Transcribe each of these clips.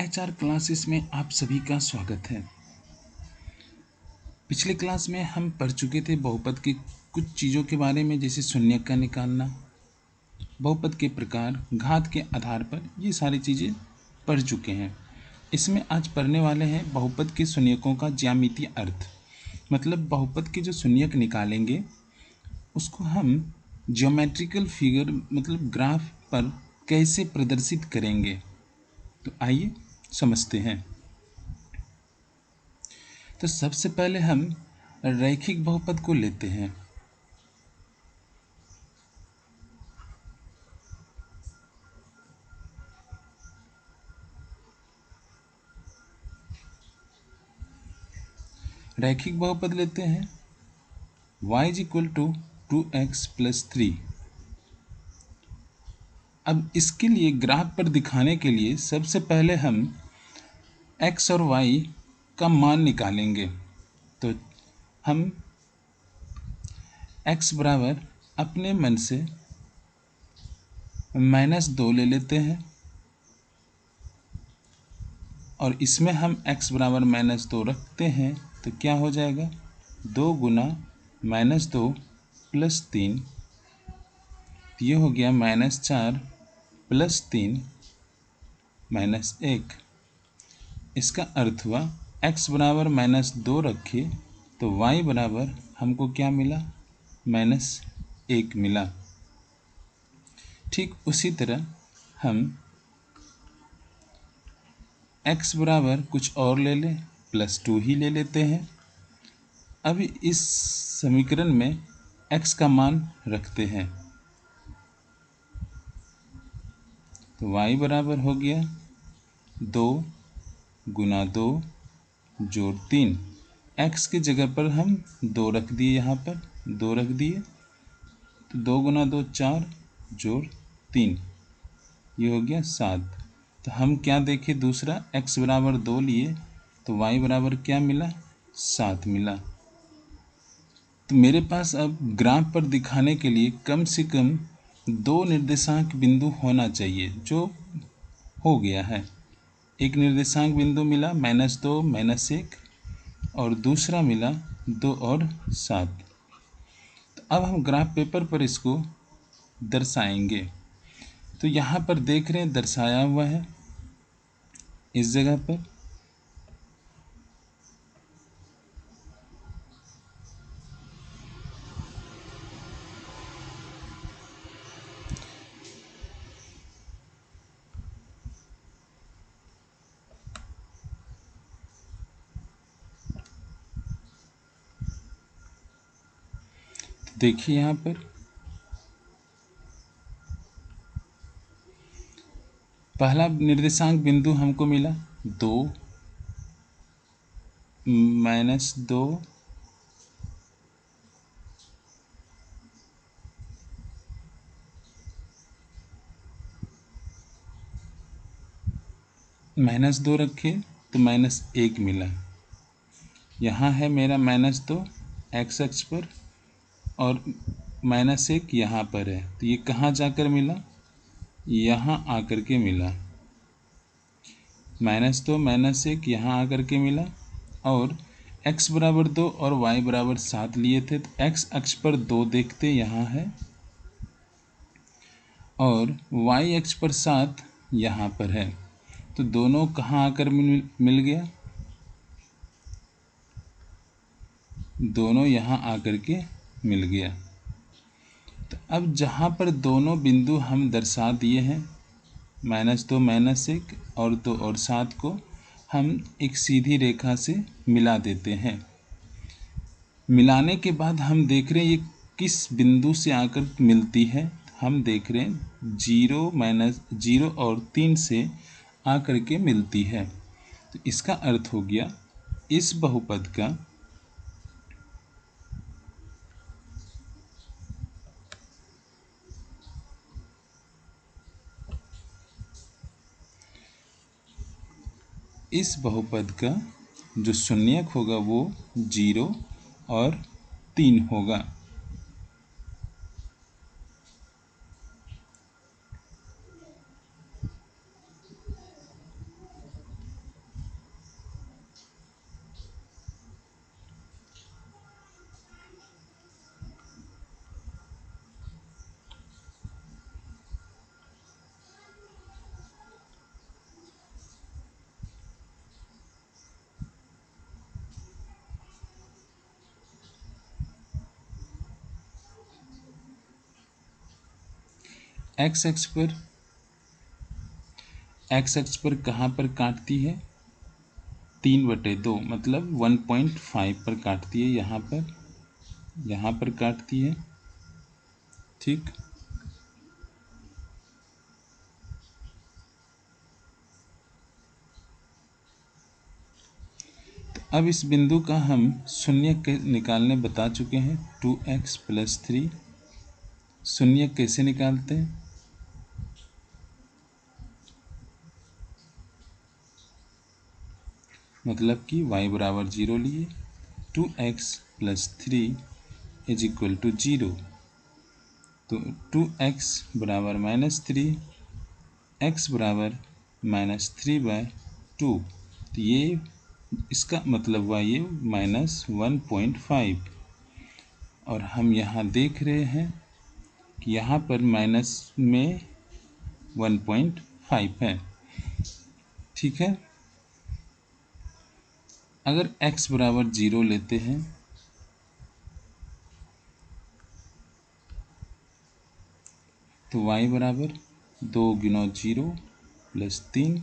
HR classes में आप सभी का स्वागत है। पिछले क्लास में हम पढ़ चुके थे बहुपद के कुछ चीज़ों के बारे में, जैसे शून्यक का निकालना, बहुपद के प्रकार, घात के आधार पर, ये सारी चीज़ें पढ़ चुके हैं। इसमें आज पढ़ने वाले हैं बहुपद के शून्यकों का ज्यामितीय अर्थ। मतलब बहुपद के जो शून्यक निकालेंगे उसको हम ज्योमेट्रिकल फिगर मतलब ग्राफ पर कैसे प्रदर्शित करेंगे, तो आइए समझते हैं। तो सबसे पहले हम रैखिक बहुपद को लेते हैं। रैखिक बहुपद लेते हैं y = 2x + 3। अब इसके लिए ग्राफ पर दिखाने के लिए सबसे पहले हम x और y का मान निकालेंगे। तो हम x बराबर अपने मन से -2 ले लेते हैं और इसमें हम x बराबर -2 रखते हैं, तो क्या हो जाएगा 2 गुना -2 + 3, ये हो गया -4 + 3 -1। इसका अर्थ हुआ x बराबर -2 रखे तो y बराबर हमको क्या मिला, -1 मिला। ठीक उसी तरह हम x बराबर कुछ और ले लें, +2 ही ले लेते हैं। अभी इस समीकरण में x का मान रखते हैं, तो y बराबर हो गया 2 गुना 2 जोड़ 3। x की जगह पर हम 2 रख दिए, यहाँ पर 2 रख दिए, तो 2 गुना 2 4 जोड़ 3, ये हो गया 7। तो हम क्या देखें, दूसरा x बराबर 2 लिए तो y बराबर क्या मिला, 7 मिला। तो मेरे पास अब ग्राफ पर दिखाने के लिए कम से कम 2 निर्देशांक बिंदु होना चाहिए, जो हो गया है। एक निर्देशांक बिंदु मिला -2 -1 और दूसरा मिला 2 और 7। तो अब हम ग्राफ पेपर पर इसको दर्शाएंगे। तो यहाँ पर देख रहे हैं दर्शाया हुआ है इस जगह पर। तो देखिए यहाँ पर पहला निर्देशांक बिंदु हमको मिला 2 -2 -2 रखे तो -1 मिला। यहाँ है मेरा -2 x अक्ष पर और -1 यहाँ पर है, तो ये कहाँ जाकर मिला, यहाँ आकर के मिला। -2 -1 यहाँ आकर के मिला और x बराबर 2 और y बराबर 7 लिए थे, तो x अक्ष पर 2 देखते यहाँ है और y अक्ष पर 7 यहाँ पर है, तो दोनों कहाँ आकर मिल गया, दोनों यहाँ आकर के मिल गया। तो अब जहाँ पर दोनों बिंदु हम दर्शा दिए हैं, -2 -1 और 2 और 7 को हम एक सीधी रेखा से मिला देते हैं। मिलाने के बाद हम देख रहे हैं ये किस बिंदु से आकर मिलती है। हम देख रहे हैं 0 और 3 से आकर के मिलती है। तो इसका अर्थ हो गया इस बहुपद का जो शून्यक होगा वो 0 और 3 होगा। एक्स एक्स पर कहाँ पर काटती है? 3/2 मतलब 1.5 पर काटती है, यहाँ पर काटती है। ठीक, अब इस बिंदु का हम शून्य के निकालने बता चुके हैं। 2x + 3 शून्य कैसे निकालते हैं? मतलब कि y बराबर 0 लिए, 2x + 3 = 0, तो 2x बराबर -3, x बराबर -3/2, तो ये इसका मतलब हुआ ये -1.5। और हम यहाँ देख रहे हैं कि यहाँ पर माइनस में 1.5 है। ठीक है, अगर x बराबर 0 लेते हैं तो y बराबर 2 × 0 + 3,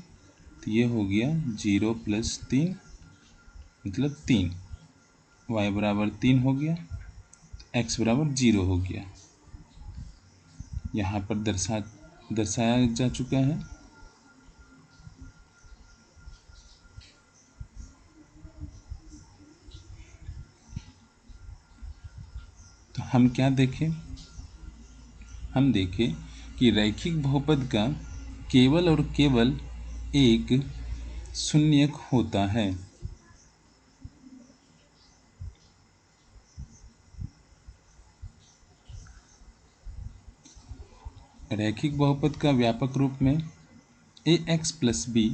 तो ये हो गया 0 + 3 मतलब 3, y बराबर 3 हो गया, x बराबर 0 हो गया। यहाँ पर दर्शाया जा चुका है। तो हम क्या देखें? हम देखें कि रैखिक बहुपद का केवल और केवल एक शून्यक होता है। रैखिक बहुपद का व्यापक रूप में ax + b,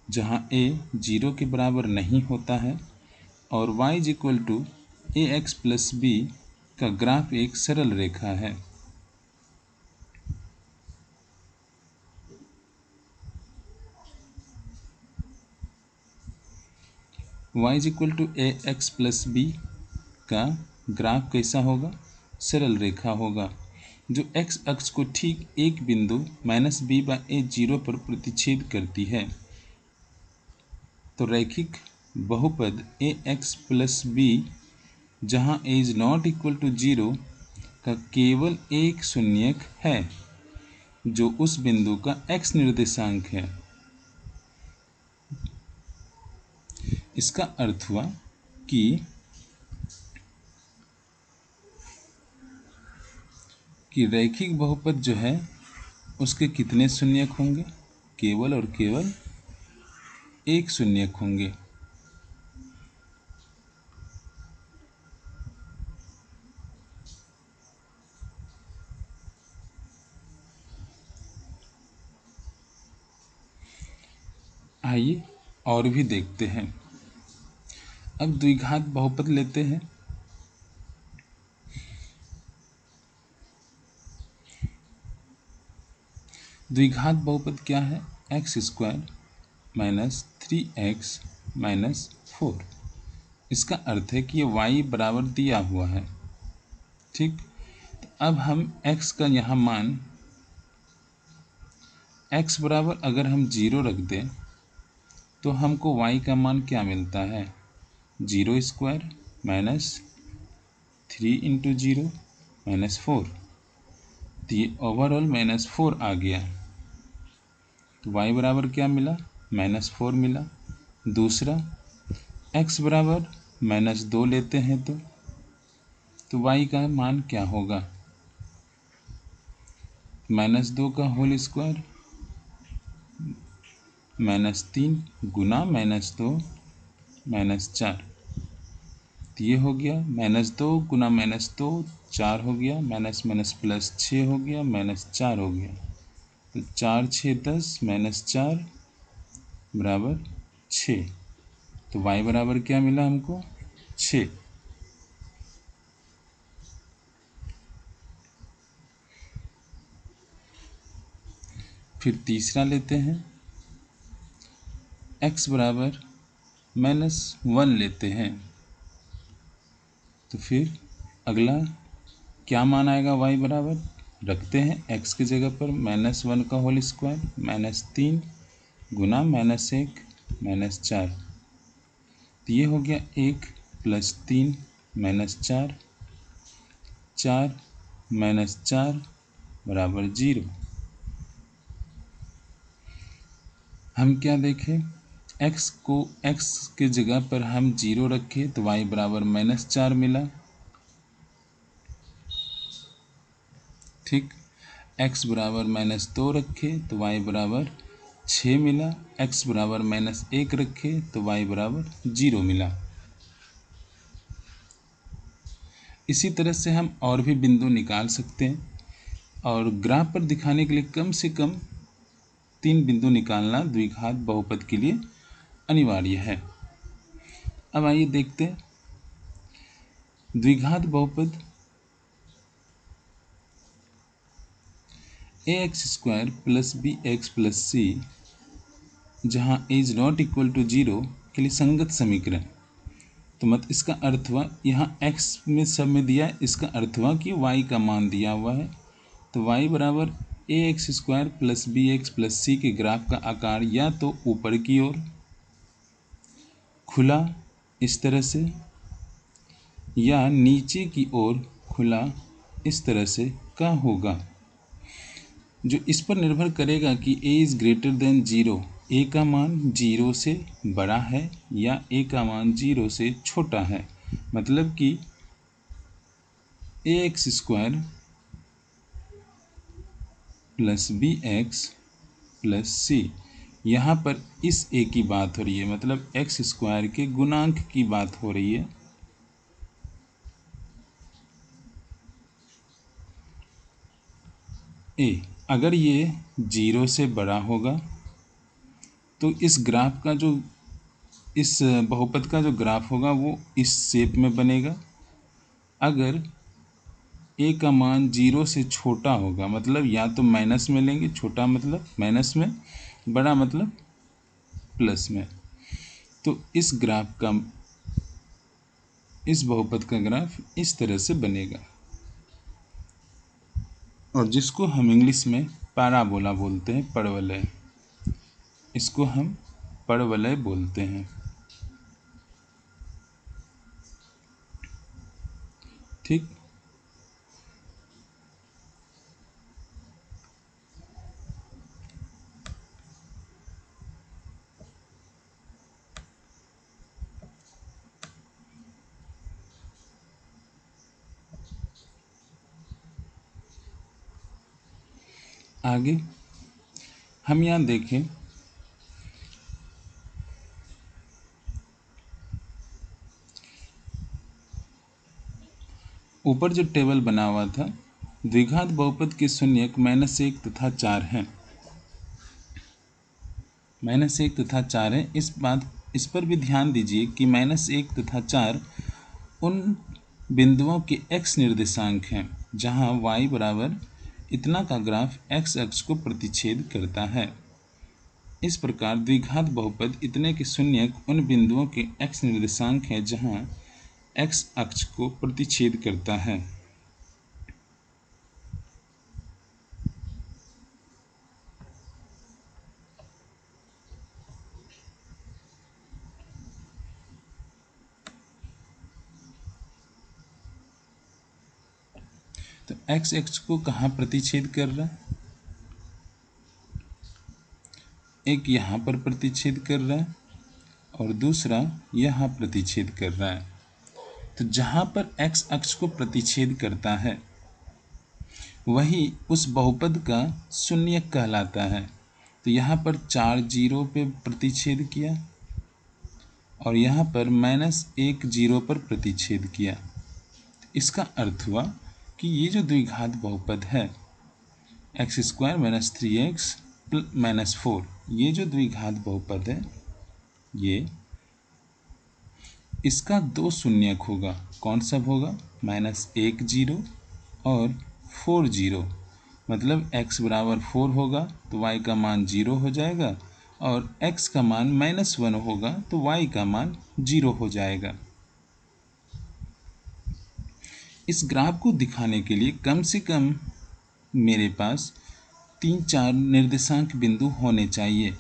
जहाँ a 0 के बराबर नहीं होता है और y = ax + b का ग्राफ एक सरल रेखा है। y = ax + b का ग्राफ कैसा होगा? सरल रेखा होगा, जो x अक्ष को ठीक एक बिंदु -b/a0 पर प्रतिच्छेद करती है। तो रैखिक बहुपद ax + b जहाँ a ≠ 0 का केवल एक शून्यक है, जो उस बिंदु का x निर्देशांक है। इसका अर्थ हुआ कि रैखिक बहुपद जो है उसके कितने शून्यक होंगे? केवल और केवल एक शून्यक होंगे। आइए और भी देखते हैं। अब द्विघात बहुपद लेते हैं। द्विघात बहुपद क्या है? x² - 3x - 4। इसका अर्थ है कि ये y बराबर दिया हुआ है। ठीक, तो अब हम x का यहाँ मान x बराबर अगर हम 0 रख दें तो हमको y का मान क्या मिलता है? 0² - 3 × 0 - 4, तो ये ओवरऑल -4 आ गया। तो y बराबर क्या मिला? -4 मिला। दूसरा x बराबर -2 लेते हैं तो y का मान क्या होगा? -2 का होल स्क्वायर -3 गुना -2 -4, तो ये हो गया -2 गुना -2 4 हो गया, +6 हो गया, -4 हो गया, तो 4 6 10 -4 बराबर 6। तो y बराबर क्या मिला हमको? 6। फिर तीसरा लेते हैं, x बराबर -1 लेते हैं, तो फिर अगला क्या मान आएगा y बराबर, रखते हैं x की जगह पर -1 का होल स्क्वायर -3 गुना -1 -4, तो ये हो गया 1 + 3 -4, 4 -4 बराबर 0। हम क्या देखें, x को x के जगह पर हम 0 रखें तो y बराबर -4 मिला। ठीक, x बराबर -2 रखें तो y बराबर 6 मिला। x बराबर -1 रखें तो y बराबर 0 मिला। इसी तरह से हम और भी बिंदु निकाल सकते हैं और ग्राफ पर दिखाने के लिए कम से कम 3 बिंदु निकालना द्विघात बहुपद के लिए अनिवार्य है। अब आइए देखते हैं द्विघात बहुपद ax² + bx + c जहाँ a is not equal to 0 के लिए संगत समीकरण। तो मत इसका अर्थ हुआ यहाँ x में सब में दिया है, इसका अर्थ हुआ कि y का मान दिया हुआ है। तो y बराबर ax² + bx + c के ग्राफ का आकार या तो ऊपर की ओर खुला इस तरह से या नीचे की ओर खुला इस तरह से का होगा, जो इस पर निर्भर करेगा कि a is greater than 0, a का मान 0 से बड़ा है या a का मान 0 से छोटा है। मतलब कि ax² + bx + c, यहाँ पर इस a की बात हो रही है, मतलब x² के गुणांक की बात हो रही है। a अगर ये 0 से बड़ा होगा तो इस ग्राफ का जो इस बहुपद का जो ग्राफ होगा वो इस शेप में बनेगा। अगर a का मान 0 से छोटा होगा, मतलब या तो माइनस में लेंगे, छोटा मतलब माइनस में, बड़ा मतलब प्लस में, तो इस ग्राफ का इस बहुपद का ग्राफ इस तरह से बनेगा और जिसको हम इंग्लिश में पैराबोला बोलते हैं, परवलय, इसको हम परवलय बोलते हैं। ठीक, आगे हम यहाँ देखें ऊपर जो टेबल बना हुआ था, द्विघात बहुपद के शून्यक -1 तथा 4 हैं। -1 तथा 4 है। इस पर भी ध्यान दीजिए कि -1 तथा 4 उन बिंदुओं के x निर्देशांक हैं जहां y बराबर इतना का ग्राफ x अक्ष को प्रतिच्छेद करता है। इस प्रकार द्विघात बहुपद इतने के शून्यक उन बिंदुओं के x निर्देशांक हैं जहां x अक्ष को प्रतिच्छेद करता है। तो x अक्ष को कहाँ प्रतिच्छेद कर रहा है? एक यहाँ पर प्रतिच्छेद कर रहा है और दूसरा यहाँ प्रतिच्छेद कर रहा है। तो जहाँ पर x अक्ष को प्रतिच्छेद करता है वही उस बहुपद का शून्यक कहलाता है। तो यहाँ पर 4 0 पे प्रतिच्छेद किया और यहाँ पर -1 0 पर प्रतिच्छेद किया। इसका अर्थ हुआ कि ये जो द्विघात बहुपद है x² - 3x - 4, ये जो द्विघात बहुपद है ये इसका 2 शून्यक होगा। कौन सा होगा? -1 0 और 4 0, मतलब x बराबर 4 होगा तो y का मान 0 हो जाएगा और x का मान -1 होगा तो y का मान 0 हो जाएगा। इस ग्राफ को दिखाने के लिए कम से कम मेरे पास 3-4 निर्देशांक बिंदु होने चाहिए।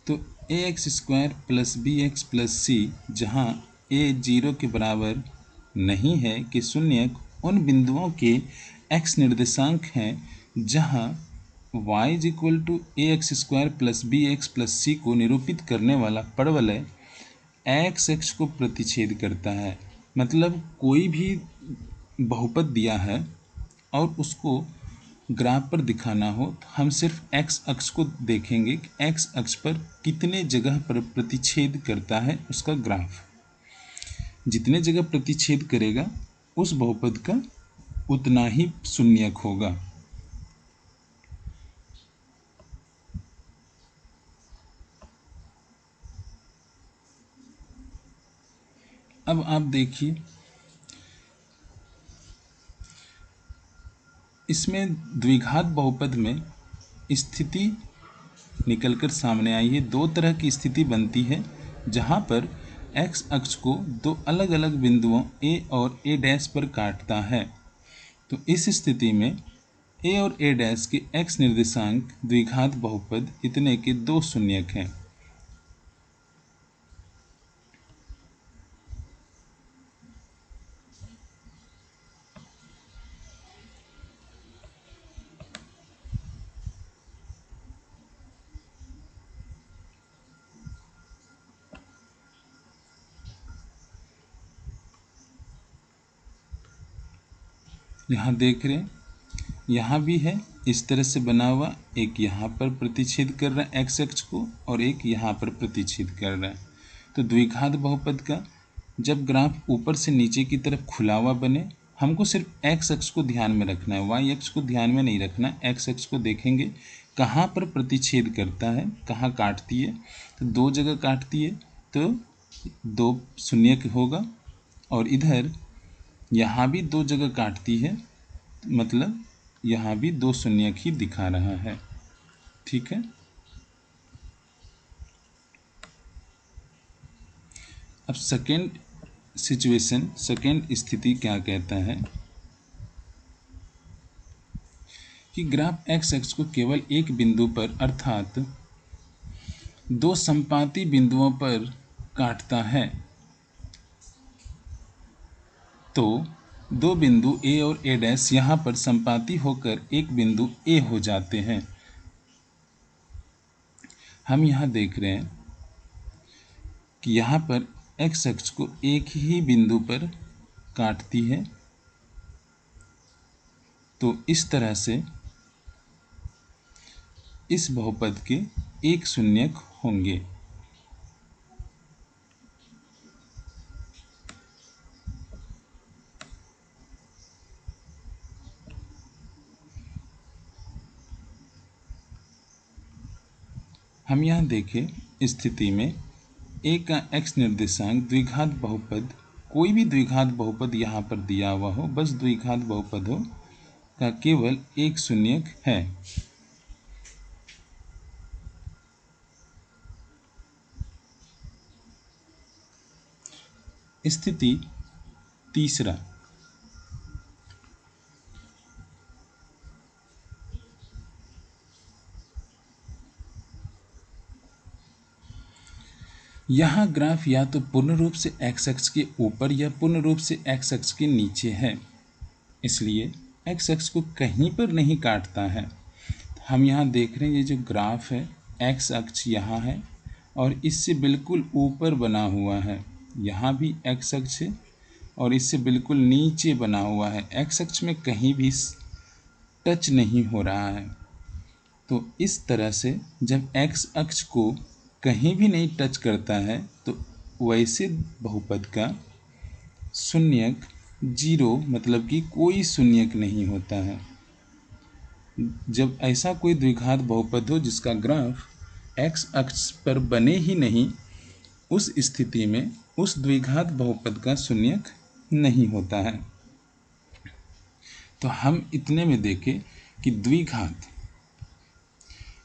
तो ax² + bx + c, जहाँ a 0 के बराबर नहीं है कि शून्यक उन बिंदुओं के x निर्देशांक हैं जहाँ y = ax² + bx + c को निरूपित करने वाला परवलय x अक्ष को प्रतिच्छेद करता है। मतलब कोई भी बहुपद दिया है और उसको ग्राफ पर दिखाना हो तो हम सिर्फ x अक्ष को देखेंगे कि x अक्ष पर कितने जगह पर प्रतिच्छेद करता है उसका ग्राफ। जितने जगह प्रतिच्छेद करेगा उस बहुपद का उतना ही शून्यक होगा। अब आप देखिए, इसमें द्विघात बहुपद में स्थिति निकलकर सामने आई है। दो तरह की स्थिति बनती है जहाँ पर x अक्ष को दो अलग अलग बिंदुओं a और a' पर काटता है। तो इस स्थिति में a और a' के x निर्देशांक द्विघात बहुपद इतने के दो शून्यक हैं। यहाँ देख रहे हैं, यहाँ भी है इस तरह से बना हुआ, एक यहाँ पर प्रतिच्छेद कर रहा है x अक्ष को और एक यहाँ पर प्रतिच्छेद कर रहा है। तो द्विघात बहुपद का जब ग्राफ ऊपर से नीचे की तरफ खुला हुआ बने, हमको सिर्फ x अक्ष को ध्यान में रखना है, y अक्ष को ध्यान में नहीं रखना है। x अक्ष को देखेंगे कहाँ पर प्रतिच्छेद करता है, कहाँ काटती है। तो दो जगह काटती है तो दो शून्यक होगा, और इधर यहाँ भी दो जगह काटती है, मतलब यहाँ भी दो शून्यक ही दिखा रहा है। ठीक है। अब सेकेंड सिचुएशन, सेकेंड स्थिति क्या कहता है कि ग्राफ x अक्ष को केवल एक बिंदु पर अर्थात दो संपाती बिंदुओं पर काटता है। तो दो बिंदु a और a' यहाँ पर संपाती होकर एक बिंदु a हो जाते हैं। हम यहाँ देख रहे हैं कि यहाँ पर x अक्ष को एक ही बिंदु पर काटती है। तो इस तरह से इस बहुपद के एक शून्यक होंगे। हम यहाँ देखें स्थिति में a का x निर्देशांक द्विघात बहुपद, कोई भी द्विघात बहुपद यहाँ पर दिया हुआ हो, बस द्विघात बहुपद हो, का केवल एक शून्यक है। स्थिति तीसरा, यहाँ ग्राफ या तो पूर्ण रूप से x अक्ष के ऊपर या पूर्ण रूप से x अक्ष के नीचे है, इसलिए x अक्ष को कहीं पर नहीं काटता है। हम यहाँ देख रहे हैं ये जो ग्राफ है, x अक्ष यहाँ है और इससे बिल्कुल ऊपर बना हुआ है, यहाँ भी x अक्ष है और इससे बिल्कुल नीचे बना हुआ है, x अक्ष में कहीं भी टच नहीं हो रहा है। तो इस तरह से जब x अक्ष को कहीं भी नहीं टच करता है तो वैसे बहुपद का शून्यक 0, मतलब कि कोई शून्यक नहीं होता है। जब ऐसा कोई द्विघात बहुपद हो जिसका ग्राफ x अक्ष पर बने ही नहीं, उस स्थिति में उस द्विघात बहुपद का शून्यक नहीं होता है। तो हम इतने में देखें कि द्विघात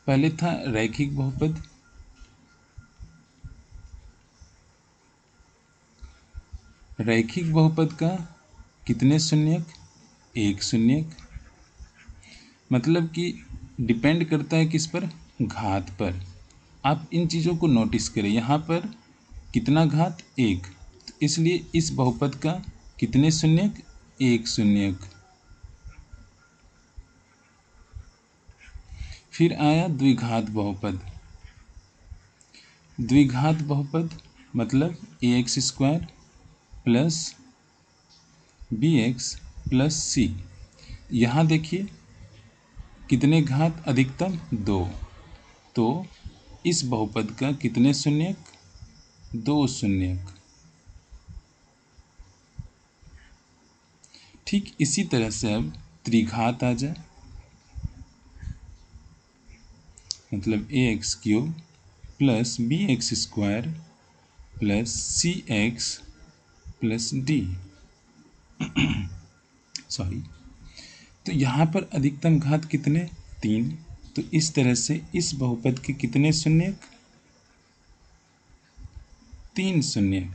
पहले था रैखिक बहुपद, रैखिक बहुपद का कितने शून्यक, एक शून्यक, मतलब कि डिपेंड करता है किस पर, घात पर। आप इन चीज़ों को नोटिस करें, यहाँ पर कितना घात, एक, तो इसलिए इस बहुपद का कितने शून्यक, एक शून्यक। फिर आया द्विघात बहुपद, द्विघात बहुपद मतलब a x square plus b x plus c. यहाँ देखिए कितने घात अधिकतम, दो, तो इस बहुपद का कितने शून्यक, दो शून्यक। ठीक इसी तरह से अब त्रिघात आ जाए, मतलब a x cube plus b x square plus c x plus d sorry. तो यहाँ पर अधिकतम घात कितने, तीन, तो इस तरह से इस बहुपद के कितने शून्यक, तीन शून्यक।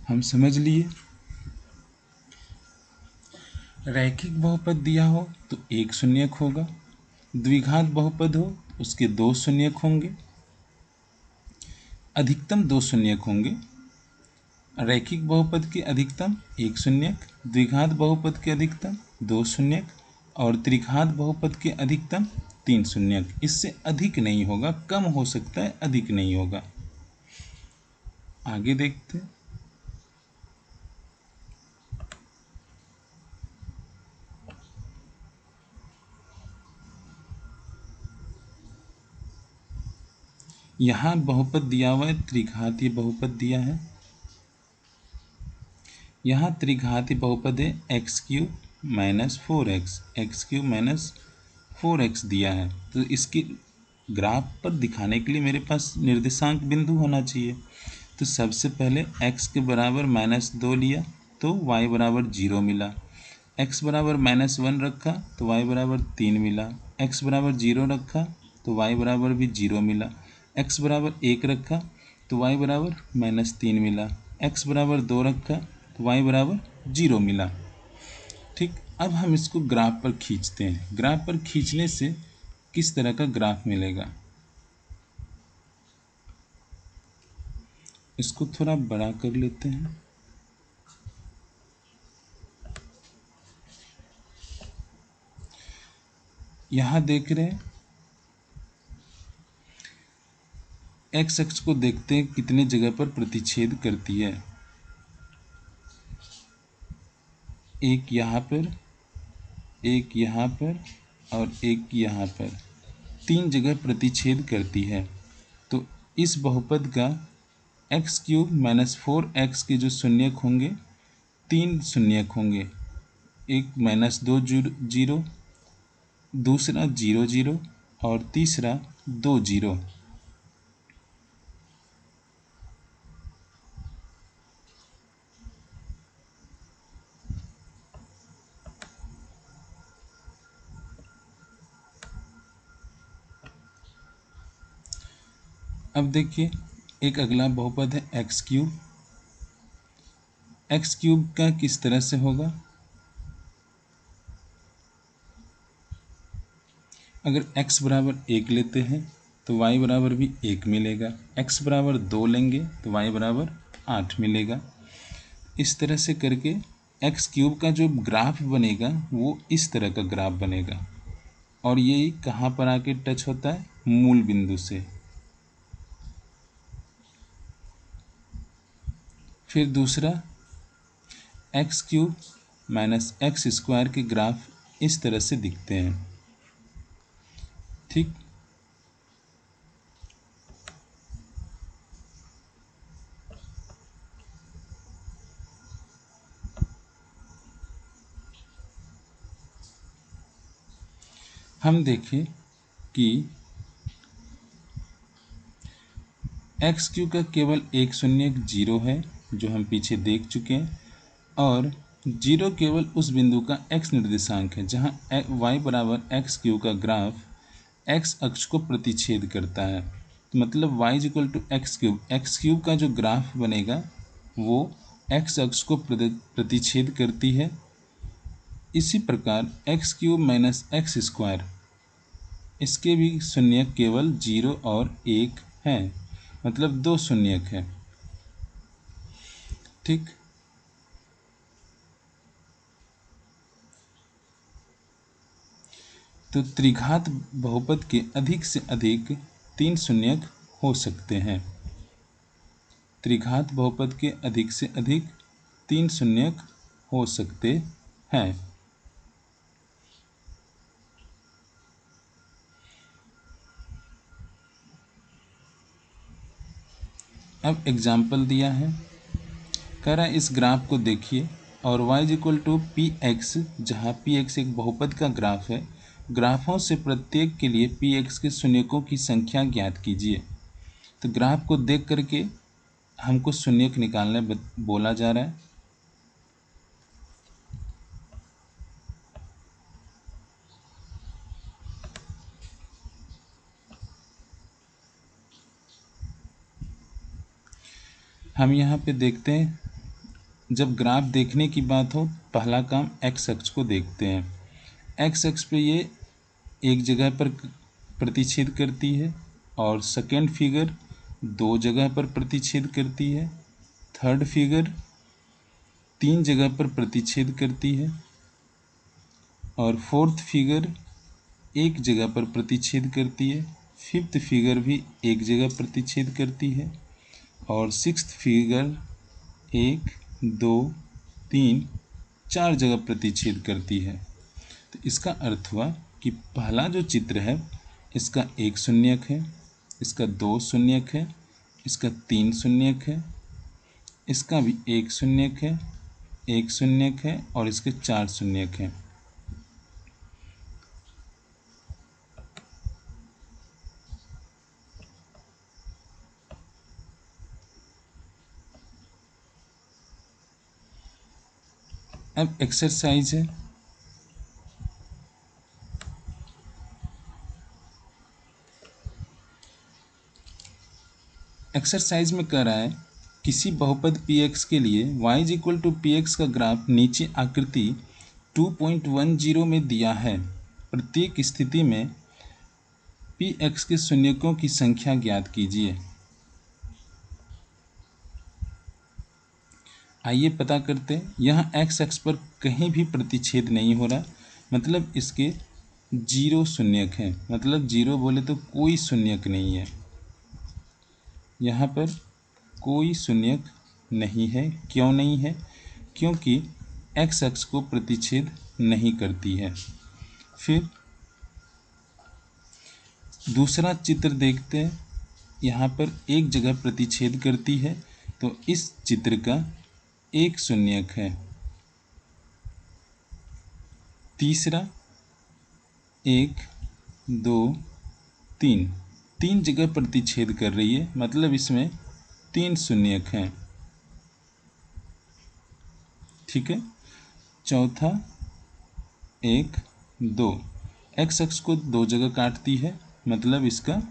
हम समझ लिए। रैखिक बहुपद दिया हो तो एक शून्यक होगा, द्विघात बहुपद हो उसके दो शून्यक होंगे, अधिकतम दो शून्यक होंगे। रैखिक बहुपद के अधिकतम एक शून्यक, द्विघात बहुपद के अधिकतम दो शून्यक और त्रिघात बहुपद के अधिकतम तीन शून्यक। इससे अधिक नहीं होगा, कम हो सकता है, अधिक नहीं होगा। आगे देखते हैं। यहाँ बहुपद दिया हुआ है, त्रिघातीय बहुपद दिया है। यहाँ त्रिघातीय बहुपद है x cube minus four x, x cube minus four x दिया है। तो इसकी ग्राफ पर दिखाने के लिए मेरे पास निर्देशांक बिंदु होना चाहिए। तो सबसे पहले x के बराबर माइनस दो लिया तो y बराबर जीरो मिला, x बराबर माइनस वन रखा तो y बराबर तीन मिला, x बराबर जीरो रखा तो y बराबर भी जीरो मिला, x बराबर एक रखा तो y बराबर माइनस तीन मिला, x बराबर दो रखा तो y बराबर जीरो मिला। ठीक, अब हम इसको ग्राफ पर खींचते हैं। ग्राफ पर खींचने से किस तरह का ग्राफ मिलेगा, इसको थोड़ा बड़ा कर लेते हैं। यहाँ देख रहे हैं एक्स अक्ष को देखते हैं कितने जगह पर प्रतिच्छेद करती है। एक यहाँ पर, एक यहाँ पर और एक यहाँ पर, तीन जगह प्रतिच्छेद करती है। तो इस बहुपद का x cube minus four x के जो शून्यक होंगे, तीन शून्यक होंगे, एक माइनस दो जीरो, दूसरा जीरो जीरो और तीसरा दो जीरो। अब देखिए एक अगला बहुपद है एक्स क्यूब। एक्स क्यूब का किस तरह से होगा, अगर x बराबर एक लेते हैं तो y बराबर भी एक मिलेगा, x बराबर दो लेंगे तो y बराबर आठ मिलेगा। इस तरह से करके एक्स क्यूब का जो ग्राफ बनेगा वो इस तरह का ग्राफ बनेगा और ये कहाँ पर आके टच होता है, मूल बिंदु से। फिर दूसरा x cube minus x square के ग्राफ इस तरह से दिखते हैं। ठीक, हम देखें कि एक्स क्यू का केवल एक शून्यक जीरो है जो हम पीछे देख चुके हैं। और 0 केवल उस बिंदु का x निर्देशांक है जहाँ y बराबर एक्स क्यू का ग्राफ x अक्ष को प्रतिच्छेद करता है। तो मतलब y equal to x cube का जो ग्राफ बनेगा वो x अक्ष को प्रतिच्छेद करती है। इसी प्रकार x cube minus x square, इसके भी शून्यक केवल 0 और 1 हैं, मतलब 2 शून्यक हैं। ठीक। तो त्रिघात बहुपद के अधिक से अधिक 3 शून्यक हो सकते हैं। त्रिघात बहुपद के अधिक से अधिक 3 शून्यक हो सकते हैं। अब एग्जाम्पल दिया है, कह रहा है इस ग्राफ को देखिए और y equal to p x, जहाँ पी एक्स एक बहुपद का ग्राफ है। ग्राफों से प्रत्येक के लिए पी एक्स के शून्यकों की संख्या ज्ञात कीजिए। तो ग्राफ को देख करके हमको शून्यक निकालने बोला जा रहा है। हम यहाँ पे देखते हैं, जब ग्राफ देखने की बात हो पहला काम एक्स अक्ष को देखते हैं। एक्स अक्ष पे ये एक जगह पर प्रतिच्छेद करती है और सेकेंड फिगर 2 जगह पर प्रतिच्छेद करती है। थर्ड फिगर 3 जगह पर प्रतिच्छेद करती है और फोर्थ फिगर 1 जगह पर प्रतिच्छेद करती है। फिफ्थ फिगर भी 1 जगह प्रतिच्छेद करती है और सिक्स्थ फिगर 1, 2, 3, 4 जगह प्रतिच्छेद करती है। तो इसका अर्थ हुआ कि पहला जो चित्र है इसका 1 शून्यक है, इसका 2 शून्यक है, इसका 3 शून्यक है, इसका भी 1 शून्यक है, 1 शून्यक है और इसके 4 शून्यक हैं। अब एक्सरसाइज है, एक्सरसाइज में कह रहा है किसी बहुपद px के लिए y इक्वल टू px का ग्राफ नीचे आकृति 2.10 में दिया है। प्रत्येक स्थिति में px के शून्यकों की संख्या ज्ञात कीजिए। आइए पता करते हैं। यहाँ x अक्ष पर कहीं भी प्रतिच्छेद नहीं हो रहा, मतलब इसके 0 शून्यक हैं, मतलब 0 बोले तो कोई शून्यक नहीं है। यहाँ पर कोई शून्यक नहीं है। क्यों नहीं है? क्योंकि x अक्ष को प्रतिच्छेद नहीं करती है। फिर दूसरा चित्र देखते हैं, यहाँ पर एक जगह प्रतिच्छेद करती है, तो इस चित्र का 1 शून्यक है। तीसरा 1, 2, 3 जगह प्रतिच्छेद कर रही है, मतलब इसमें 3 शून्यक हैं। ठीक है। चौथा 1, 2, एक्स अक्ष को 2 जगह काटती है, मतलब इसका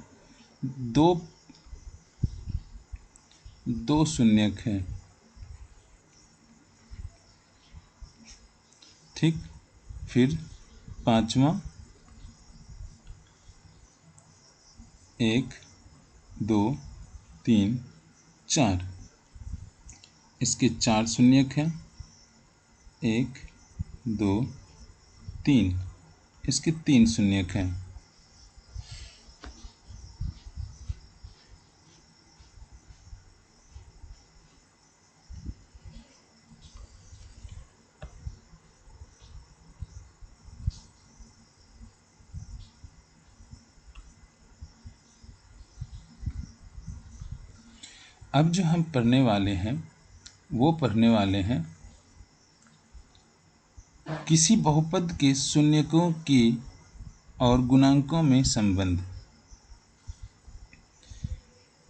2 शून्यक है। ठीक। फिर पांचवा 1, 2, 3, 4, इसके 4 शून्यक हैं। 1, 2, 3, इसके 3 शून्यक हैं। अब जो हम पढ़ने वाले हैं वो पढ़ने वाले हैं किसी बहुपद के शून्यकों की और गुणांकों में संबंध।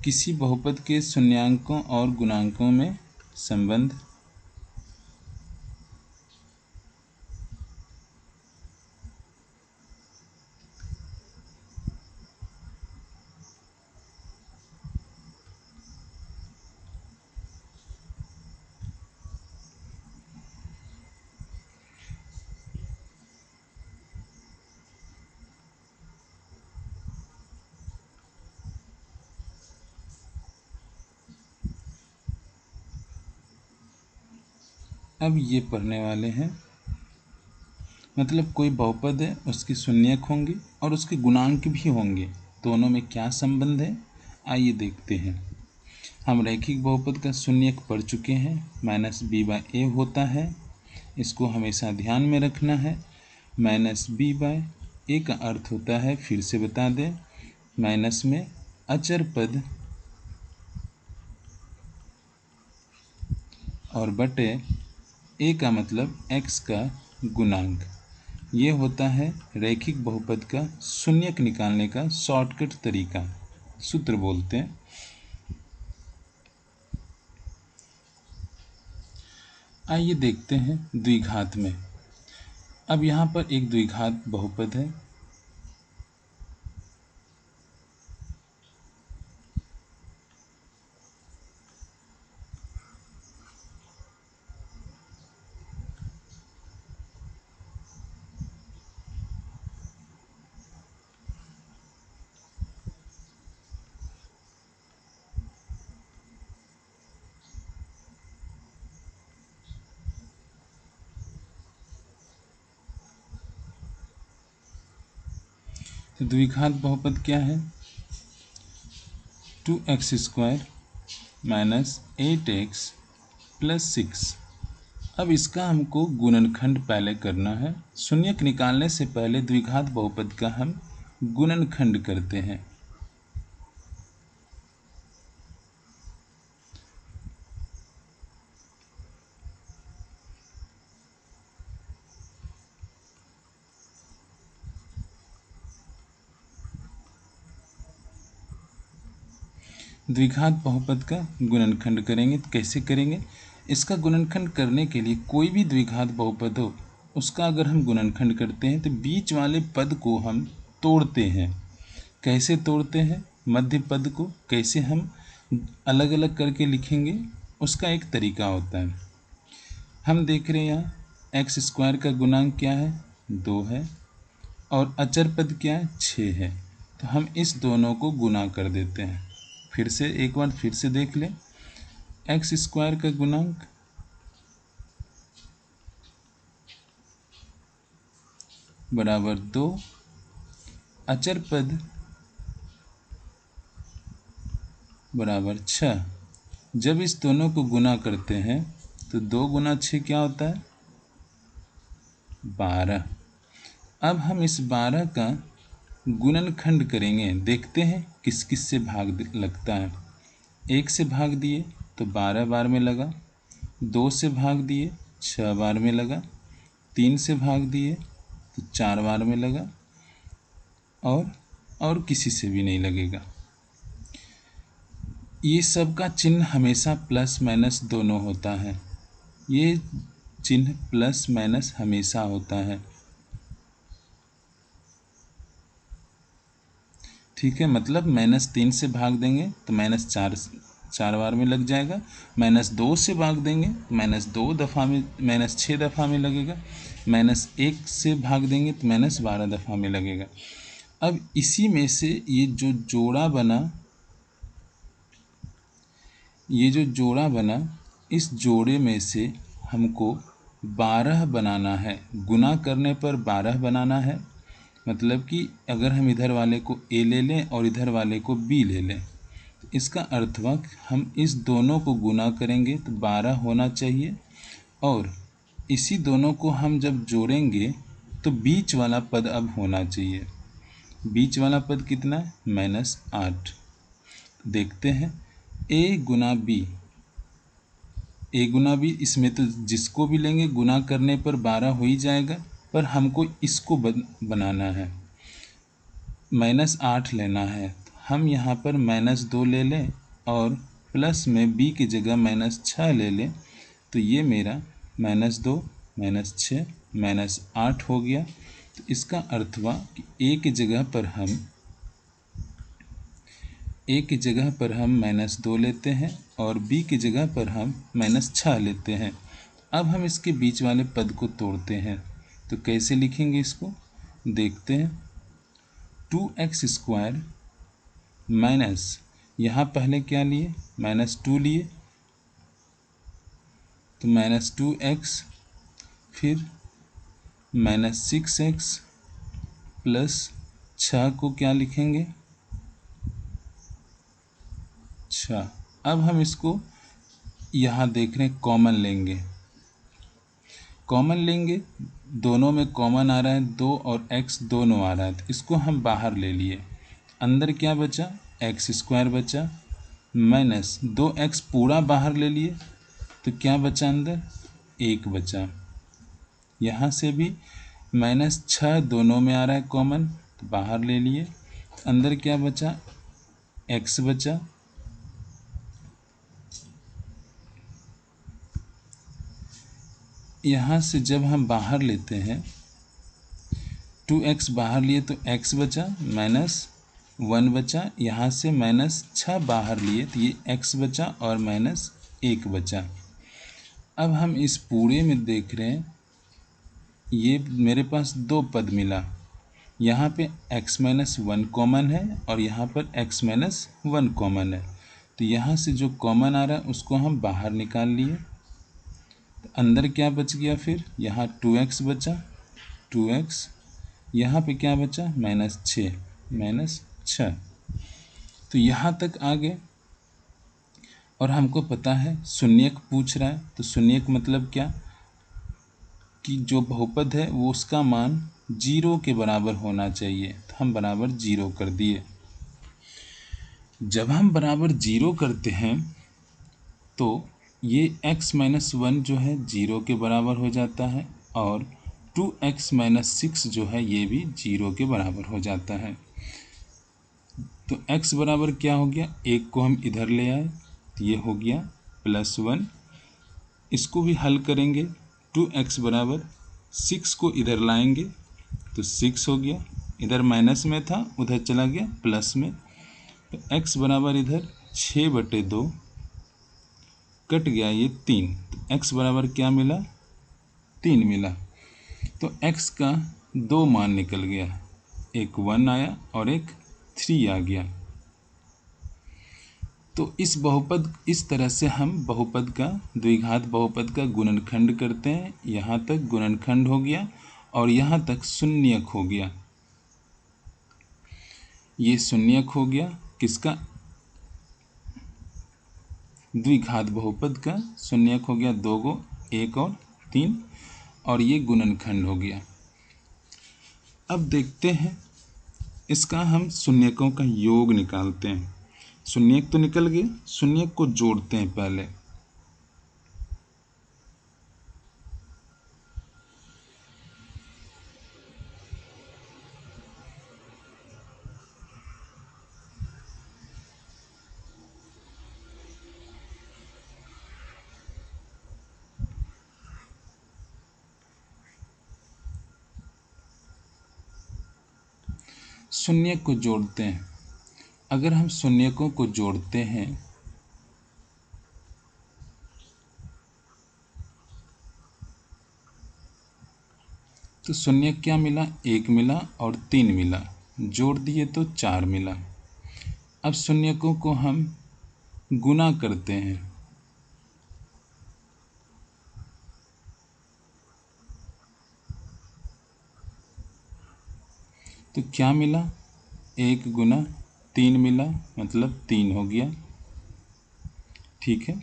किसी बहुपद के शून्याङ्कों और गुणांकों में संबंध। अब ये पढ़ने वाले हैं, मतलब कोई बहुपद है, उसके शून्यक होंगे और उसके गुणांक भी होंगे, दोनों में क्या संबंध है आइए देखते हैं। हम रैखिक बहुपद का शून्यक पढ़ चुके हैं, -b/a होता है, इसको हमेशा ध्यान में रखना है। -b/a का अर्थ होता है, फिर से बता दें, माइनस में अचर पद और बटे a का मतलब x का गुणांक। ये होता है रैखिक बहुपद का शून्यक निकालने का शॉर्टकट तरीका, सूत्र बोलते हैं। आइए देखते हैं द्विघात में। अब यहाँ पर एक द्विघात बहुपद है, तो द्विघात बहुपद क्या है, 2x² - 8x + 6। अब इसका हमको गुणनखंड पहले करना है। शून्यक निकालने से पहले द्विघात बहुपद का हम गुणनखंड करते हैं। द्विघात बहुपद का गुणनखंड करेंगे तो कैसे करेंगे, इसका गुणनखंड करने के लिए कोई भी द्विघात बहुपद हो उसका अगर हम गुणनखंड करते हैं तो बीच वाले पद को हम तोड़ते हैं। कैसे तोड़ते हैं, मध्य पद को कैसे हम अलग अलग करके लिखेंगे, उसका एक तरीका होता है। हम देख रहे हैं यहाँ x² का गुणांक क्या है, 2 है, और अचर पद क्या है, 6 है। तो हम इस दोनों को गुणा कर देते हैं। फिर से एक बार फिर से देख लें, x² का गुणांक बराबर 2, अचर पद बराबर 6। जब इस दोनों को गुणा करते हैं तो 2 × 6 क्या होता है, 12। अब हम इस 12 का गुणनखंड करेंगे, देखते हैं किस किस से भाग लगता है। 1 से भाग दिए तो 12 बार में लगा, 2 से भाग दिए 6 बार में लगा, 3 से भाग दिए तो 4 बार में लगा, और किसी से भी नहीं लगेगा। ये सब का चिन्ह हमेशा प्लस माइनस दोनों होता है, ये चिन्ह प्लस माइनस हमेशा होता है, ठीक है। मतलब -3 से भाग देंगे तो -4 बार में लग जाएगा, -2 से भाग देंगे -2 दफ़ा में -6 दफ़ा में लगेगा, -1 से भाग देंगे तो -12 दफ़ा में लगेगा। अब इसी में से ये जो जोड़ा बना, इस जोड़े में से हमको 12 बनाना है। गुना करने पर 12 बनाना है, मतलब कि अगर हम इधर वाले को a ले लें और इधर वाले को b ले लें तो इसका अर्थ हुआ हम इस दोनों को गुना करेंगे तो 12 होना चाहिए, और इसी दोनों को हम जब जोड़ेंगे तो बीच वाला पद अब होना चाहिए। बीच वाला पद कितना है, -8। देखते हैं a × b, a × b, इसमें तो जिसको भी लेंगे गुना करने पर 12 हो ही जाएगा, पर हमको इसको बनाना है, -8 लेना है। हम यहाँ पर -2 ले लें और प्लस में b की जगह -6 ले लें तो ये मेरा -2 -6 -8 हो गया। तो इसका अर्थ हुआ कि a की जगह पर हम -2 लेते हैं और b की जगह पर हम -6 लेते हैं। अब हम इसके बीच वाले पद को तोड़ते हैं, तो कैसे लिखेंगे इसको, देखते हैं। 2x² माइनस, यहाँ पहले क्या लिए, -2 लिए, तो -2x, फिर -6x प्लस 6 को क्या लिखेंगे 6। अब हम इसको यहाँ देख रहे हैं कॉमन लेंगे, दोनों में कॉमन आ रहा है 2 और x दोनों आ रहा है, तो इसको हम बाहर ले लिए। अंदर क्या बचा x² बचा, -2x पूरा बाहर ले लिए तो क्या बचा अंदर 1 बचा। यहाँ से भी -6 दोनों में आ रहा है कॉमन, तो बाहर ले लिए। अंदर क्या बचा x बचा, यहाँ से जब हम बाहर लेते हैं 2x बाहर लिए तो x बचा, -1 बचा, यहाँ से -6 बाहर लिए तो ये x बचा और -1 बचा। अब हम इस पूरे में देख रहे हैं ये मेरे पास दो पद मिला, यहाँ पे x-1 कॉमन है और यहाँ पर x-1 कॉमन है, तो यहाँ से जो कॉमन आ रहा है उसको हम बाहर निकाल लिए। तो अंदर क्या बच गया, फिर यहाँ 2x बचा, 2x, यहाँ पे क्या बचा -6। तो यहाँ तक आ गए और हमको पता है शून्यक पूछ रहा है, तो शून्यक मतलब क्या कि जो बहुपद है वो उसका मान 0 के बराबर होना चाहिए, तो हम बराबर 0 कर दिए। जब हम बराबर 0 करते हैं तो ये x-1 जो है 0 के बराबर हो जाता है और 2x-6 जो है ये भी 0 के बराबर हो जाता है। तो x बराबर क्या हो गया, 1 को हम इधर ले आए तो ये हो गया +1। इसको भी हल करेंगे, 2x बराबर 6 को इधर लाएंगे तो 6 हो गया, इधर माइनस में था उधर चला गया प्लस में। तो x बराबर इधर 6/2 कट गया ये 3, तो x बराबर क्या मिला 3 मिला। तो x का 2 मान निकल गया, एक 1 आया और एक 3 आ गया। तो इस तरह से हम बहुपद का द्विघात बहुपद का गुणनखंड करते हैं। यहाँ तक गुणनखंड हो गया और यहाँ तक शून्यक हो गया। ये शून्यक हो गया किसका, द्विघात बहुपद का शून्यक हो गया, 2 गो 1 और 3, और ये गुणनखंड हो गया। अब देखते हैं इसका हम शून्यकों का योग निकालते हैं। शून्यक तो निकल गए, शून्यक को जोड़ते हैं पहले। शून्यक को जोड़ते हैं। अगर हम शून्यकों को जोड़ते हैं तो शून्यक क्या मिला, 1 मिला और 3 मिला, जोड़ दिए तो 4 मिला। अब शून्यकों को हम गुना करते हैं, तो क्या मिला 1 गुना 3 मिला, मतलब 3 हो गया। ठीक है,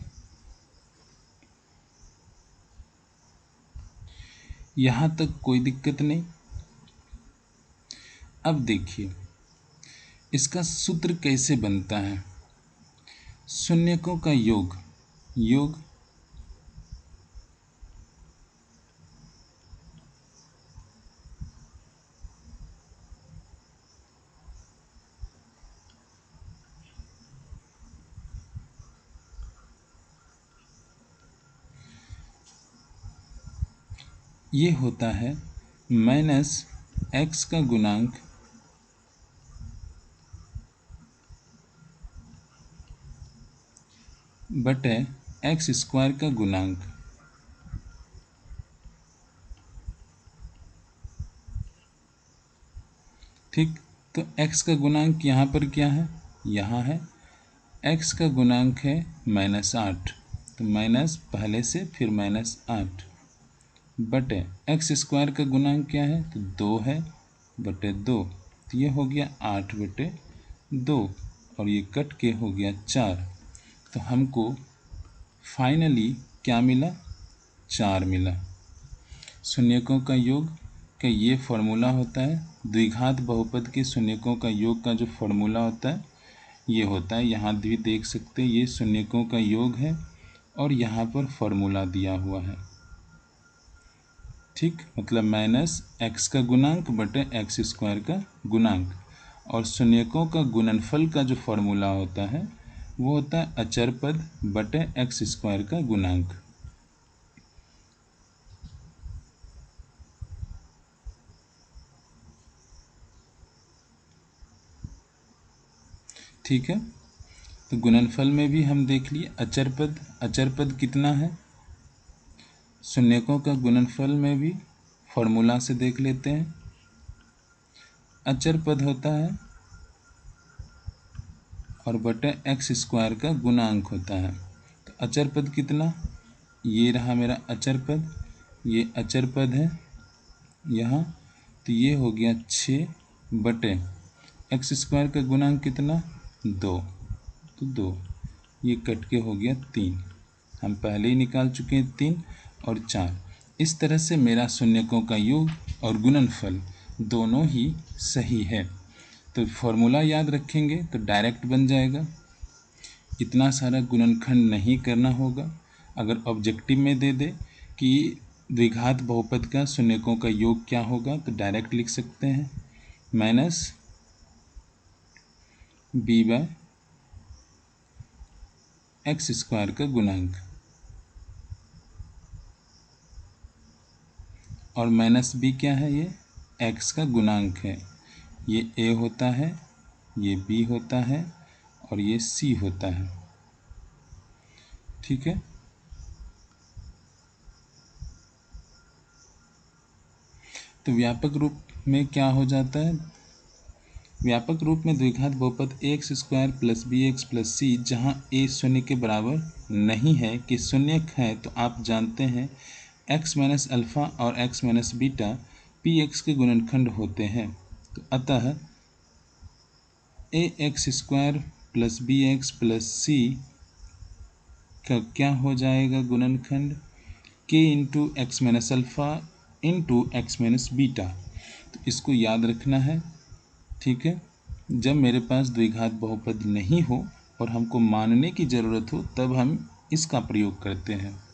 यहाँ तक कोई दिक्कत नहीं। अब देखिए इसका सूत्र कैसे बनता है। शून्यकों का योग ये होता है -x का गुणांक बटे x² का गुणांक। ठीक, तो x का गुणांक यहाँ पर क्या है, यहाँ है x का गुणांक है -8, तो माइनस पहले से फिर -8 बटे एक्स स्क्वायर का गुणांक क्या है, तो 2 है बटे 2, तो ये हो गया 8 बटे 2 और ये कट के हो गया 4। तो हमको फाइनली क्या मिला, 4 मिला। शून्यकों का योग का ये फॉर्मूला होता है, द्विघात बहुपद के शून्यकों का योग का जो फॉर्मूला होता है ये होता है, यहाँ भी देख सकते हैं ये शून्यकों का योग है और यहाँ पर फॉर्मूला दिया हुआ है। ठीक, मतलब -x का गुणांक बटे एक्स स्क्वायर का गुणांक, और शून्यकों का गुणनफल का जो फॉर्मूला होता है वो होता है अचर पद बटे एक्स स्क्वायर का गुणांक। ठीक है, तो गुणनफल में भी हम देख लिए अचर पद कितना है, शून्यकों का गुणनफल में भी फॉर्मूला से देख लेते हैं। अचर पद होता है और बटे एक्स स्क्वायर का गुणांक होता है। तो अचर पद कितना, ये रहा मेरा अचर पद, ये अचर पद है यहाँ, तो ये हो गया 6 बटे एक्स स्क्वायर का गुणांक कितना, 2, तो 2, ये कट के हो गया 3, हम पहले ही निकाल चुके हैं 3 और 4। इस तरह से मेरा शून्यकों का योग और गुणनफल दोनों ही सही है। तो फॉर्मूला याद रखेंगे तो डायरेक्ट बन जाएगा, इतना सारा गुणनखंड नहीं करना होगा। अगर ऑब्जेक्टिव में दे दे कि द्विघात बहुपद का शून्यकों का योग क्या होगा तो डायरेक्ट लिख सकते हैं -b/x स्क्वायर का गुणांक, और -b क्या है, ये x का गुणांक है। ये a होता है, ये b होता है और ये c होता है। ठीक है, तो व्यापक रूप में क्या हो जाता है, व्यापक रूप में द्विघात बहुपद ax square plus bx plus c, जहाँ a शून्य के बराबर नहीं है कि शून्यक है, तो आप जानते हैं x माइनस अल्फ़ा और x माइनस बीटा px के गुणनखंड होते हैं। तो अतः ax square plus bx plus c का क्या हो जाएगा गुणनखंड, k into x minus alpha into x minus beta. तो इसको याद रखना है। ठीक है, जब मेरे पास द्विघात बहुपद नहीं हो और हमको मानने की ज़रूरत हो तब हम इसका प्रयोग करते हैं।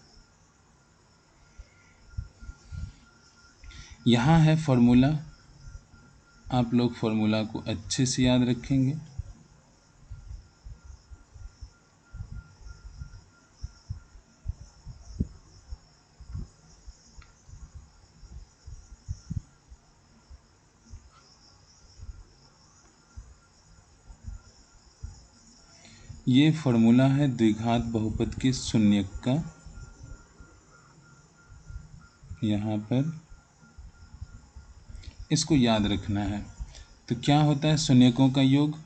यहाँ है फॉर्मूला, आप लोग फॉर्मूला को अच्छे से याद रखेंगे। ये फॉर्मूला है द्विघात बहुपद के शून्यक का, यहाँ पर इसको याद रखना है। तो क्या होता है शून्यकों का योग,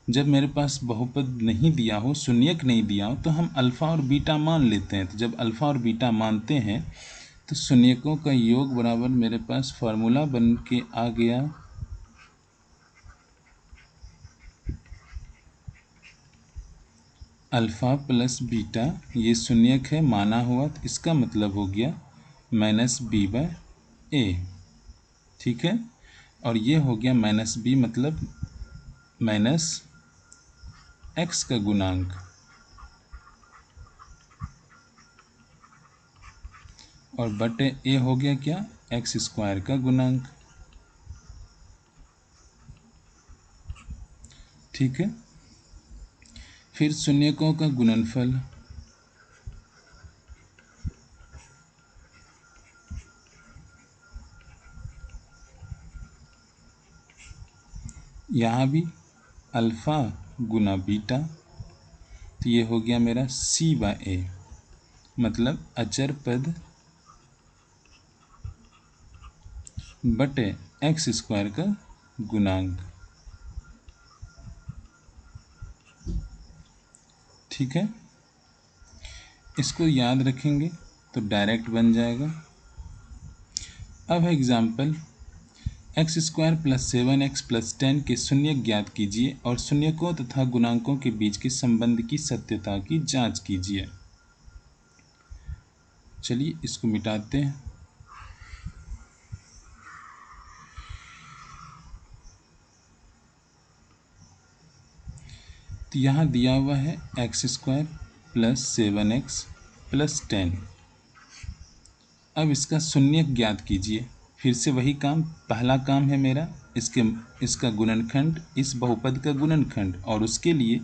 जब मेरे पास बहुपद नहीं दिया हो, शून्यक नहीं दिया हो, तो हम अल्फ़ा और बीटा मान लेते हैं। तो जब अल्फ़ा और बीटा मानते हैं तो शून्यकों का योग बराबर मेरे पास फार्मूला बन के आ गया अल्फ़ा प्लस बीटा, ये शून्यक है माना हुआ, तो इसका मतलब हो गया -b/a। ठीक है, और ये हो गया -b मतलब -x का गुणांक, और बटे a हो गया क्या, एक्स स्क्वायर का गुणांक। ठीक है, फिर शून्यकों का गुणनफल, यहाँ भी अल्फ़ा गुना बीटा, तो ये हो गया मेरा c/a, मतलब अचर पद बटे एक्स स्क्वायर का गुणांक। ठीक है, इसको याद रखेंगे तो डायरेक्ट बन जाएगा। अब है example, x square plus 7x plus 10 के शून्य ज्ञात कीजिए और शून्यकों तथा गुणांकों के बीच के संबंध की सत्यता की जांच कीजिए। चलिए इसको मिटाते हैं। तो यहाँ दिया हुआ है x square plus 7x plus 10। अब इसका शून्य ज्ञात कीजिए। फिर से वही काम, पहला काम है मेरा इसका गुणनखंड, इस बहुपद का गुणनखंड, और उसके लिए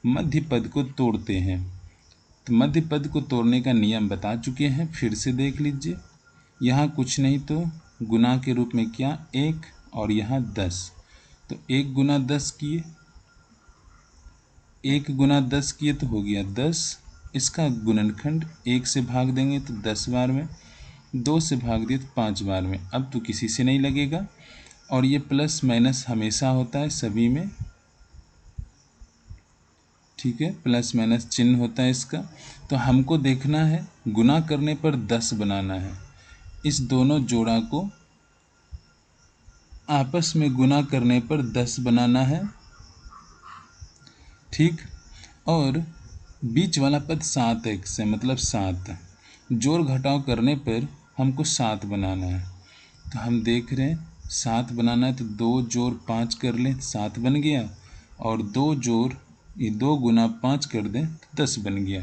मध्य पद को तोड़ते हैं। तो मध्य पद को तोड़ने का नियम बता चुके हैं, फिर से देख लीजिए। यहाँ कुछ नहीं तो गुना के रूप में क्या 1 और यहाँ 10। तो 1 गुना 10 किए, 1 गुना 10 किए तो हो गया 10। इसका गुणनखंड 1 से भाग देंगे तो 10 बार में, 2 से भाग दिए तो 5 बार में। अब तो किसी से नहीं लगेगा, और ये प्लस माइनस हमेशा होता है सभी में, ठीक है, प्लस माइनस चिन्ह होता है इसका। तो हमको देखना है गुना करने पर 10 बनाना है। इस दोनों जोड़ा को आपस में गुना करने पर 10 बनाना है, ठीक। और बीच वाला पद 7x है, मतलब 7। जोड़ घटाव करने पर हमको 7 बनाना है। तो हम देख रहे हैं 7 बनाना है, तो 2 जोड़ 5 कर लें, 7 बन गया। और 2 जोड़ ये 2 गुना 5 कर दें तो 10 बन गया।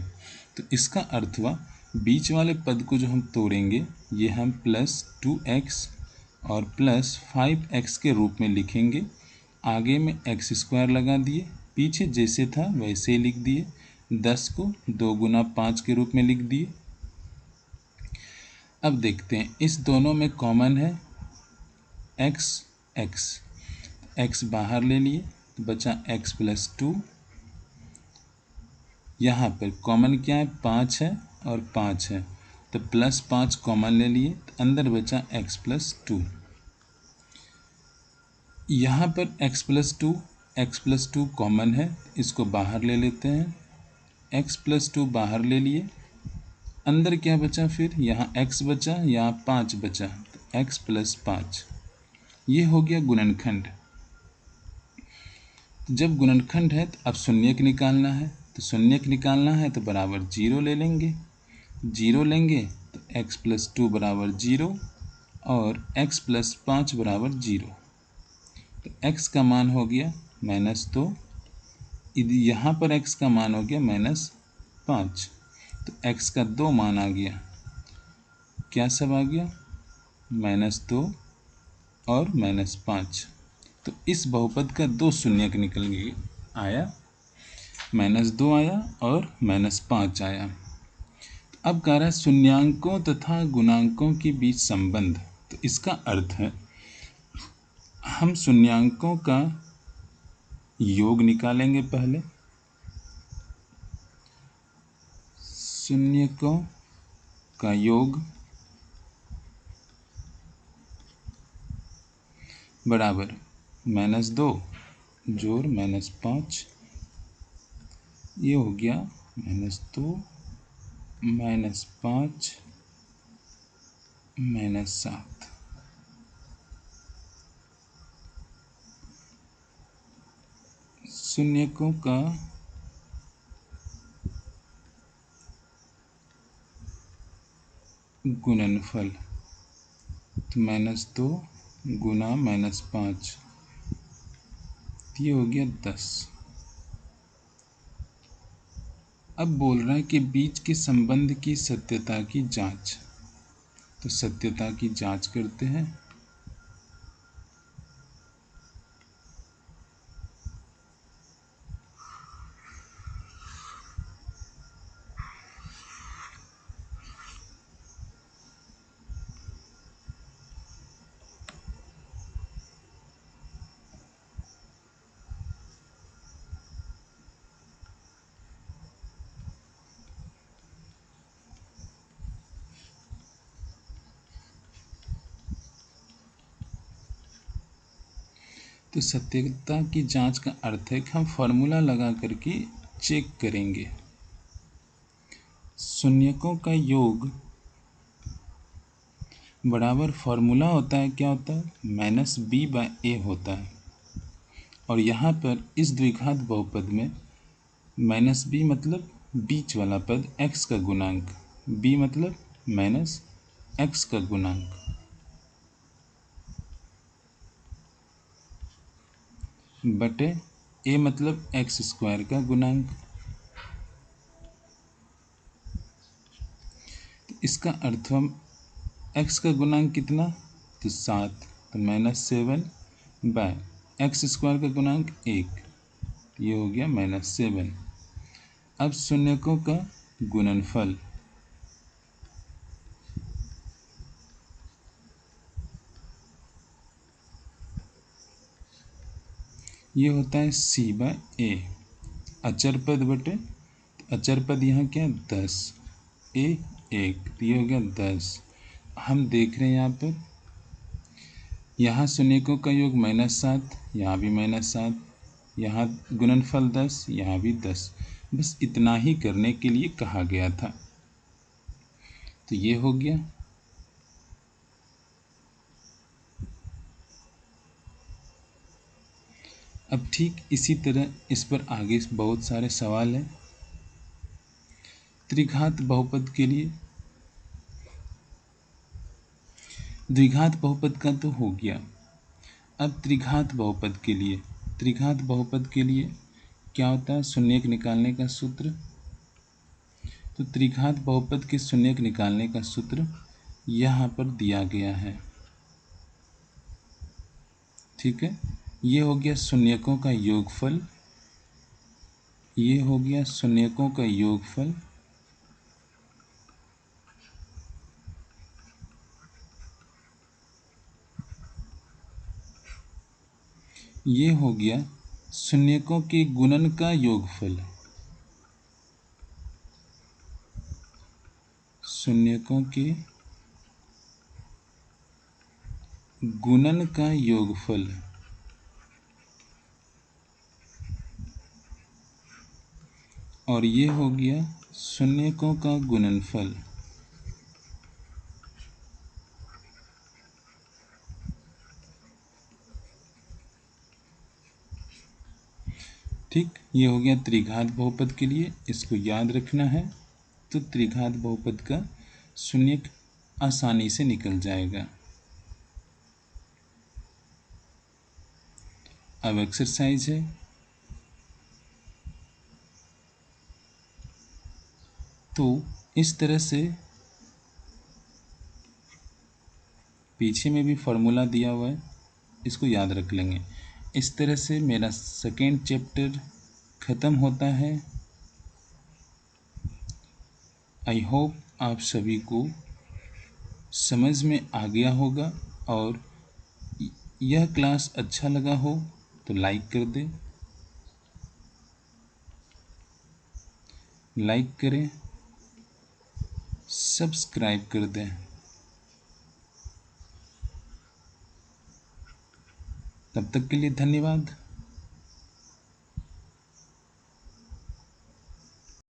तो इसका अर्थ हुआ बीच वाले पद को जो हम तोड़ेंगे ये हम प्लस 2x और प्लस 5x के रूप में लिखेंगे। आगे में एक्स स्क्वायर लगा दिए, पीछे जैसे था वैसे ही लिख दिए। 10 को 2 गुना 5 के रूप में लिख दिए। अब देखते हैं, इस दोनों में कॉमन है x, x बाहर ले लिए तो बचा x प्लस 2। यहाँ पर कॉमन क्या है, 5 है और 5 है, तो प्लस 5 कॉमन ले लिए तो अंदर बचा x प्लस 2। यहाँ पर x प्लस 2 कॉमन है, इसको बाहर ले लेते हैं। x प्लस 2 बाहर ले लिए, अंदर क्या बचा, फिर यहाँ x बचा, यहाँ 5 बचा, तो x प्लस 5। ये हो गया गुणनखंड। तो जब गुणनखंड है तो अब शून्यक निकालना है, तो शून्यक निकालना है तो बराबर 0 ले लेंगे। 0 लेंगे तो x प्लस 2 बराबर 0 और x प्लस 5 बराबर 0। तो x का मान हो गया -2, यहाँ पर x का मान हो गया -5। तो x का 2 मान आ गया, क्या सब आ गया, -2 और -5। तो इस बहुपद का 2 शून्यक निकल गया, आया -2 आया और -5 आया। अब कह रहा है शून्यांकों तथा गुणांकों के बीच संबंध। तो इसका अर्थ है हम शून्यांकों का योग निकालेंगे पहले। शून्यकों का योग बराबर -2 जोड़ -5, ये हो गया -2 -5 -7। शून्यकों का गुणनफल, तो -2 गुना -5, ये हो गया 10। अब बोल रहा है कि बीच के संबंध की सत्यता की जांच। तो सत्यता की जांच करते हैं। तो सत्यता की जांच का अर्थ है कि हम फॉर्मूला लगा करके चेक करेंगे। शून्यकों का योग बराबर फॉर्मूला होता है, क्या होता है, -b/a होता है। और यहाँ पर इस द्विघात बहुपद में -b मतलब बीच वाला पद, x का गुणांक, b मतलब -x का गुणांक, बटे a मतलब x² का गुणांक। तो इसका अर्थ हम x का गुणांक कितना, तो 7, तो -7/x² का गुणांक 1, ये हो गया -7। अब शून्यकों का गुणनफल, ये होता है c/a, अचर पद बटे, अचर पद यहाँ क्या, 10, a 1, तो ये हो गया 10। हम देख रहे हैं यहाँ पर, यहाँ शून्यकों का योग -7, यहाँ भी -7, यहाँ गुणनफल 10, यहाँ भी 10। बस इतना ही करने के लिए कहा गया था। तो ये हो गया। अब ठीक इसी तरह इस पर आगे बहुत सारे सवाल हैं। त्रिघात बहुपद के लिए, द्विघात बहुपद का तो हो गया। अब त्रिघात बहुपद के लिए, त्रिघात बहुपद के लिए क्या होता है, शून्यक निकालने का सूत्र। तो त्रिघात बहुपद के शून्यक निकालने का सूत्र यहाँ पर दिया गया है। ठीक है, ये हो गया शून्यकों का योगफल, ये हो गया शून्यकों का योगफल, ये हो गया शून्यकों के गुणन का योगफल, शून्यकों के गुणन का योगफल। और ये हो गया शून्यकों का गुणनफल। ठीक, ये हो गया त्रिघात बहुपद के लिए, इसको याद रखना है। तो त्रिघात बहुपद का शून्यक आसानी से निकल जाएगा। अब एक्सरसाइज है, तो इस तरह से पीछे में भी फॉर्मूला दिया हुआ है, इसको याद रख लेंगे। इस तरह से मेरा सेकेंड चैप्टर ख़त्म होता है। आई होप आप सभी को समझ में आ गया होगा, और यह क्लास अच्छा लगा हो तो लाइक कर दें, लाइक करें, सब्सक्राइब कर दें। तब तक के लिए धन्यवाद।